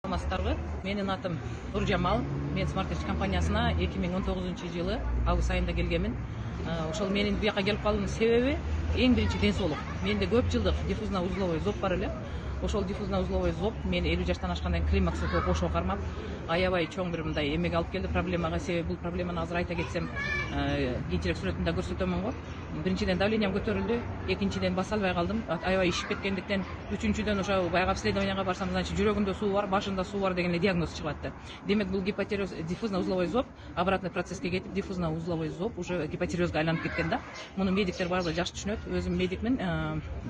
Саламатсыздарбы? Менин атым Нуржамал. Мен Smart Edge компаниясына 2019 жылы август айында келгенмин. Ошол менин бияка келип калуумдун себеби эң биринчи ден соолук. Менде көп жылдык диффузно-узловой зоб бар эле. Ошол диффузно-узловой зоб мен 50 жаштан ашкандан кийин климаксты кошо кармап, аябай чоң бир мындай эмеге алып келди проблемага. Себеби бул проблеманы азыр айта кетсем, кийинчерээк сүрөтүндө көрсөтөмүн го. Биринчиден давлениям көтөрүлдү, экинчиден баса албай калдым. Аябай ишип кеткендиктен, үчүнчүдөн ошо баягы обследованияга барсам, значит, жүрөгүндө суу бар, башында суу бар деген диагноз чыгып атты. Демек бул гипотиреоз, диффузно-узловой зоб обратный процесске кетип, диффузно-узловой зоб уже гипотиреозго айланып кеткен да. Муну медиктер баары жакшы түшүнөт. Өзүм медикмин.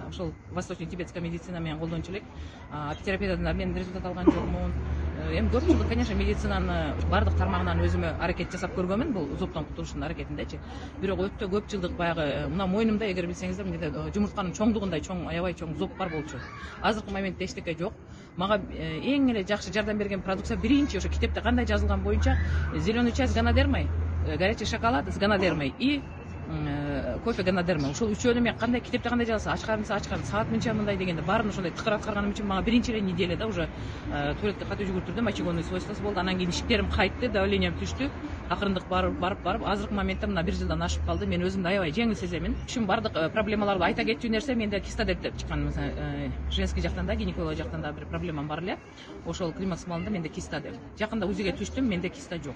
Ошол восточно-тибетская медицина менен колдончу элек. Апитерапиядан мен результат алган жокмун. Эми көп жылдык, конечно, медицинанын бардык тармагынан өзүмө аракет жасап көргөнмүн бул зобтон кутулуштун аракетиндечи. Бирок өтө көп жылдык баягы мына мойнумда, эгер билсеңиздер, менде жумуртканын чоңдугундай чоң, аябай чоң зоб бар болчу. Азыркы моментте эчтеке жок. Мага эң эле жакшы жардам берген продукция биринчи ошо китепте кандай жазылган боюнча зеленый чай с ганадермой, горячий шоколад с ганадермой и кофе ганадерма. Ошол үчөөнү мен кандай китепте кандай жазылса, ачкарымса саат мынча мындай дегенде баарын ошондой тыкыр аткарганым үчүн мага биринчи эле неделяда уже туалетке катуу жүгүртүрдү, мочегонный свойствосы болду. Анан кийин ишиктерим кайтты, давлениям түштү. Акырындык барып азыркы моментте мына 1 жылдан ашып калды. Мен өзүмдү аябай жеңил сеземин. Ушун бардык проблемаларды айта кетчү нерсе менде киста деп чыккан. Женский жактан да, гинеколог жактан да бир проблемам бар эле. Ошол климакс маалында менде киста деп. Жакында УЗИге түштүм, менде киста жок.